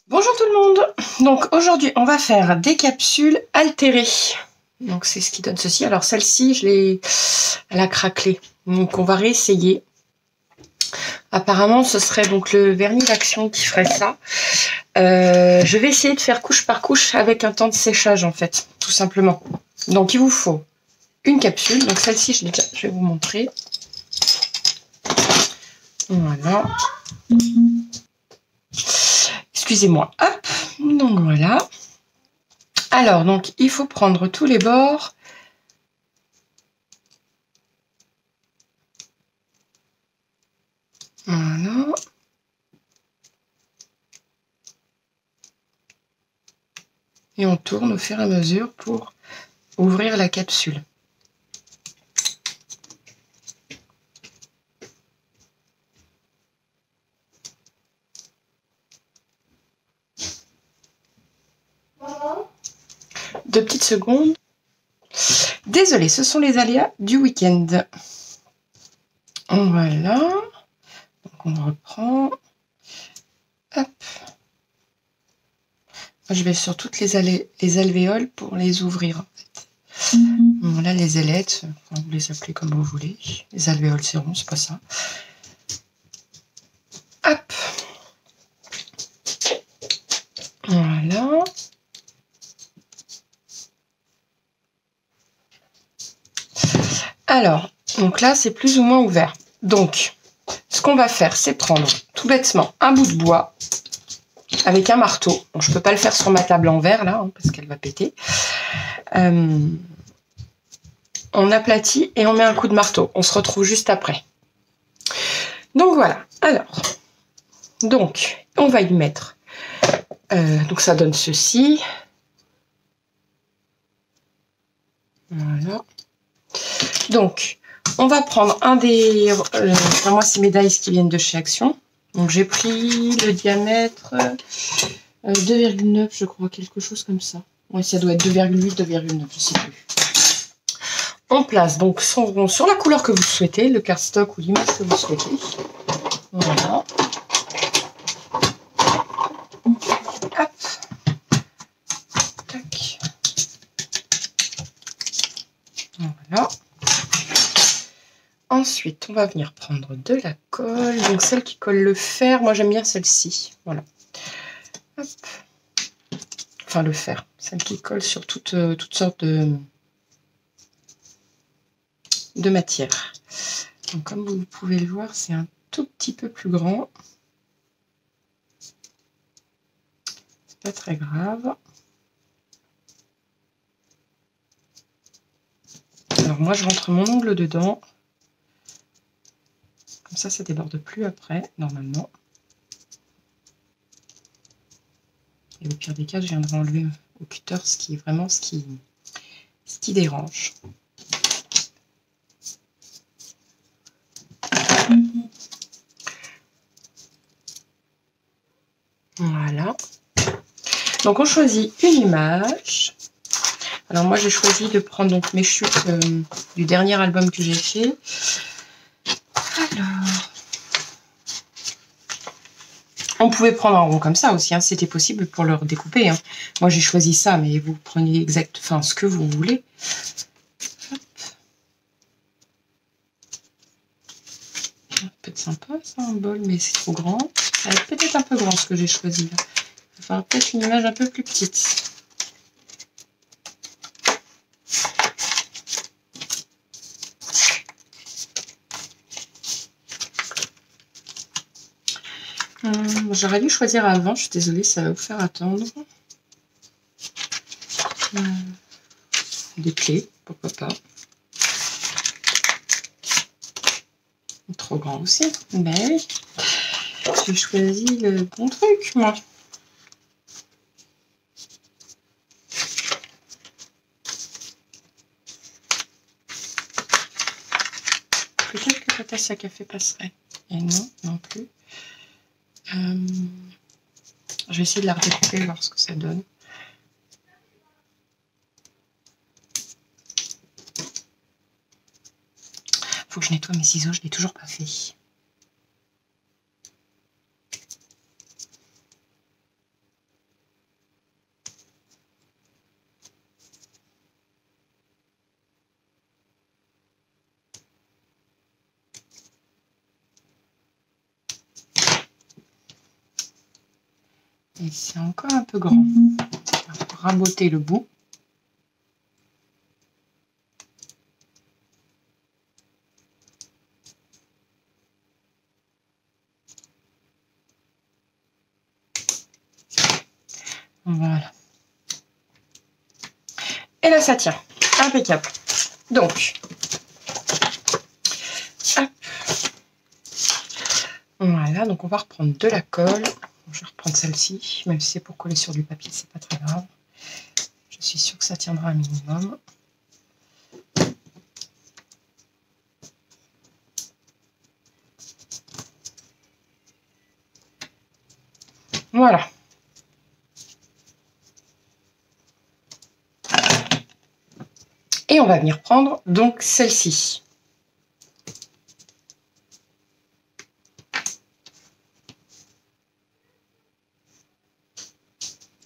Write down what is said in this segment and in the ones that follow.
Bonjour tout le monde. Donc aujourd'hui on va faire des capsules altérées. Donc c'est ce qui donne ceci. Alors celle-ci elle a craquelé. Donc on va réessayer. Apparemment ce serait donc le vernis d'action qui ferait ça. Je vais essayer de faire couche par couche avec un temps de séchage en fait, tout simplement. Donc il vous faut une capsule. Donc celle-ci je vais vous montrer. Voilà. Excusez-moi. Hop. Donc voilà. Alors, donc, il faut prendre tous les bords. Voilà. Et on tourne au fur et à mesure pour ouvrir la capsule. Deux petites secondes. Désolée, ce sont les aléas du week-end. Voilà. Donc on reprend. Hop. Je vais sur toutes les alvéoles pour les ouvrir. En fait. Voilà les ailettes. Enfin, vous les appelez comme vous voulez. Les alvéoles, c'est rond, c'est pas ça. Hop. Voilà. Alors, donc là, c'est plus ou moins ouvert. Donc, ce qu'on va faire, c'est prendre tout bêtement un bout de bois avec un marteau. Bon, je ne peux pas le faire sur ma table en verre, là, hein, parce qu'elle va péter. On aplatit et on met un coup de marteau. On se retrouve juste après. Donc, voilà. Alors, donc, on va y mettre. Donc, ça donne ceci. Voilà. Donc, on va prendre un des... moi, c'est mes dies qui viennent de chez Action. Donc, j'ai pris le diamètre 2,9, je crois, quelque chose comme ça. Oui, ça doit être 2,8, 2,9, je ne sais plus. On place donc son rond sur la couleur que vous souhaitez, le cardstock ou l'image que vous souhaitez. Voilà. Hop. Tac. Voilà. Ensuite, on va venir prendre de la colle. Donc, celle qui colle le fer. Moi, j'aime bien celle-ci. Voilà. Hop. Enfin, le fer. Celle qui colle sur toutes sortes de matières. Donc, comme vous pouvez le voir, c'est un tout petit peu plus grand. C'est pas très grave. Alors, moi, je rentre mon ongle dedans. Comme ça déborde plus après, normalement. Et au pire des cas, je viendrai enlever au cutter ce qui est vraiment ce qui dérange. Voilà. Donc on choisit une image. Alors moi j'ai choisi de prendre donc mes chutes du dernier album que j'ai fait. Alors, on pouvait prendre un rond comme ça aussi, hein, c'était possible pour le découper. Hein. Moi j'ai choisi ça, mais vous prenez ce que vous voulez. Ça peut être sympa ça, un bol, mais c'est trop grand. Ça va être peut-être un peu grand ce que j'ai choisi là. Il va falloir peut-être une image un peu plus petite. J'aurais dû choisir avant, je suis désolée, ça va vous faire attendre. Des clés, pourquoi pas. Trop grand aussi. Ben oui. J'ai choisi le bon truc, moi. Peut-être que la tasse à café passerait. Et non, non plus. Je vais essayer de la redécouper, voir ce que ça donne. Faut que je nettoie mes ciseaux, je ne l'ai toujours pas fait. Et c'est encore un peu grand. On va raboter le bout. Voilà. Et là, ça tient. Impeccable. Donc, hop. Voilà, donc on va reprendre de la colle. Je vais reprendre celle-ci, même si c'est pour coller sur du papier, c'est pas très grave. Je suis sûre que ça tiendra un minimum. Voilà. Et on va venir prendre donc celle-ci.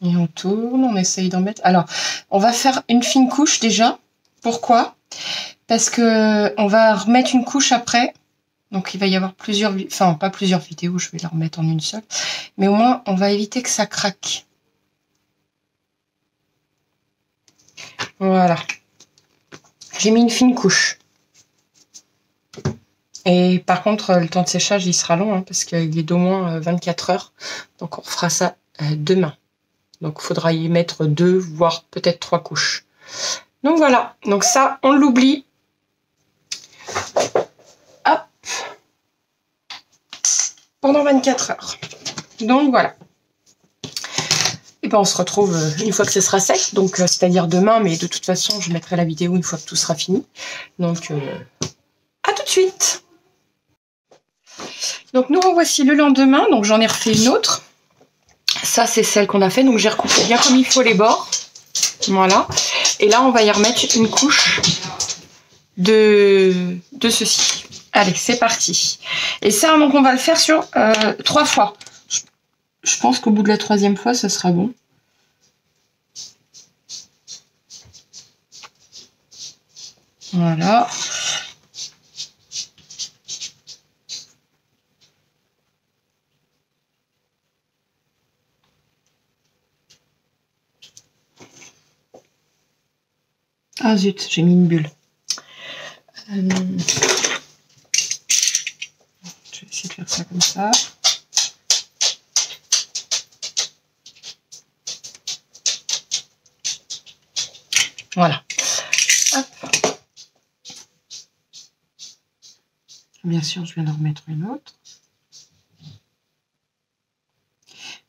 Et on tourne, on essaye d'en mettre. Alors, on va faire une fine couche déjà. Pourquoi? Parce que on va remettre une couche après. Donc, il va y avoir plusieurs... Enfin, pas plusieurs vidéos, je vais la remettre en une seule. Mais au moins, on va éviter que ça craque. Voilà. J'ai mis une fine couche. Et par contre, le temps de séchage, il sera long, hein, parce qu'il est d'au moins 24 heures. Donc, on fera ça demain. Donc, il faudra y mettre 2, voire peut-être 3 couches. Donc, voilà. Donc, ça, on l'oublie. Hop. Pendant 24 heures. Donc, voilà. Et ben, on se retrouve une fois que ce sera sec. Donc, c'est-à-dire demain. Mais de toute façon, je mettrai la vidéo une fois que tout sera fini. Donc, à tout de suite. Donc, nous revoici le lendemain. Donc, j'en ai refait une autre. Ça, c'est celle qu'on a fait. Donc, j'ai recoupé bien comme il faut les bords. Voilà. Et là, on va y remettre une couche de ceci. Allez, c'est parti. Et ça, donc, on va le faire sur 3 fois. Je pense qu'au bout de la 3e fois, ça sera bon. Voilà. Ah zut, j'ai mis une bulle. Je vais essayer de faire ça comme ça. Voilà. Hop. Bien sûr, je vais en remettre une autre.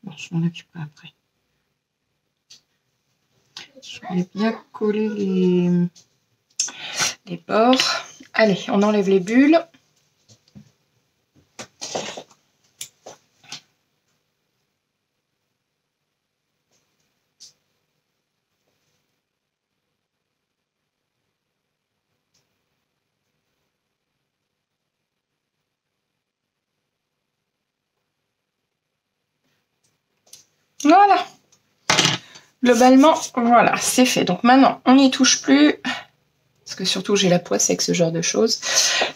Bon, je m'en occuperai après. Je vais bien coller les bords. Allez, on enlève les bulles. Voilà. Globalement, voilà, c'est fait. Donc maintenant, on n'y touche plus. Parce que surtout, j'ai la poisse avec ce genre de choses.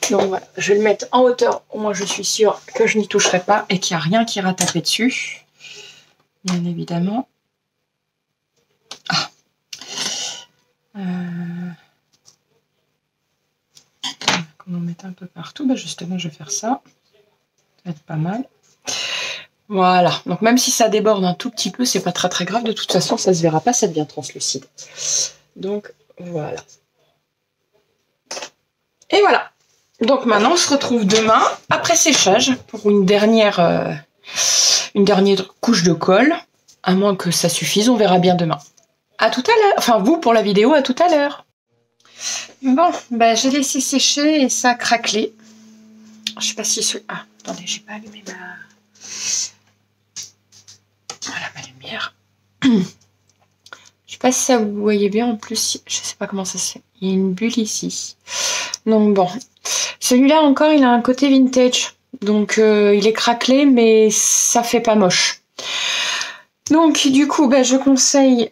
Donc voilà, je vais le mettre en hauteur. Au moins, je suis sûre que je n'y toucherai pas et qu'il n'y a rien qui ira taper dessus. Bien évidemment. Ah. Qu'on en mette un peu partout. Ben justement, je vais faire ça. Ça va être pas mal. Voilà, donc même si ça déborde un tout petit peu, c'est pas très très grave, de toute façon ça se verra pas, ça devient translucide. Donc voilà. Et voilà. Donc maintenant on se retrouve demain, après séchage, pour une dernière couche de colle. À moins que ça suffise, on verra bien demain. À tout à l'heure, enfin vous pour la vidéo, à tout à l'heure. Bon, ben j'ai laissé sécher et ça a craquelé. Je sais pas si ce... Ah, attendez, j'ai pas allumé ma... Voilà ma lumière. Je sais pas si ça vous voyez bien. En plus, je sais pas comment ça se fait. Il y a une bulle ici. Donc bon. Celui-là encore, il a un côté vintage. Donc il est craquelé, mais ça fait pas moche. Donc du coup, bah, je conseille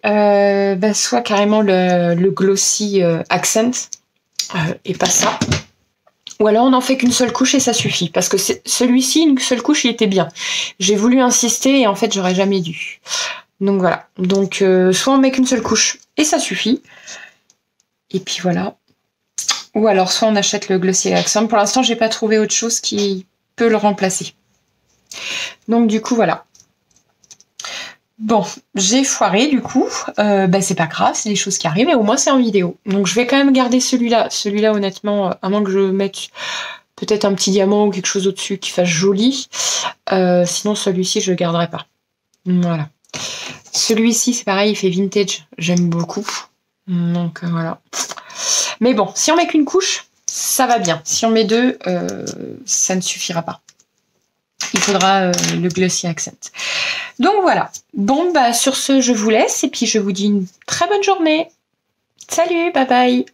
soit carrément le glossy accent et pas ça. Ou alors on en fait qu'une seule couche et ça suffit. Parce que celui-ci, une seule couche, il était bien. J'ai voulu insister et en fait, j'aurais jamais dû. Donc voilà. Donc soit on met qu'une seule couche et ça suffit. Et puis voilà. Ou alors soit on achète le Glossier Accent. Pour l'instant, j'ai pas trouvé autre chose qui peut le remplacer. Donc du coup, voilà. Bon, j'ai foiré du coup, c'est pas grave, c'est des choses qui arrivent et au moins c'est en vidéo. Donc je vais quand même garder celui-là. Celui-là honnêtement, à moins que je mette peut-être un petit diamant ou quelque chose au-dessus qui fasse joli. Sinon celui-ci je le garderai pas. Voilà. Celui-ci c'est pareil, il fait vintage, j'aime beaucoup. Donc voilà. Mais bon, si on met qu'une couche, ça va bien. Si on met deux, ça ne suffira pas. Il faudra le Glossy Accent. Donc voilà. Bon, sur ce, je vous laisse et puis je vous dis une très bonne journée. Salut, bye bye.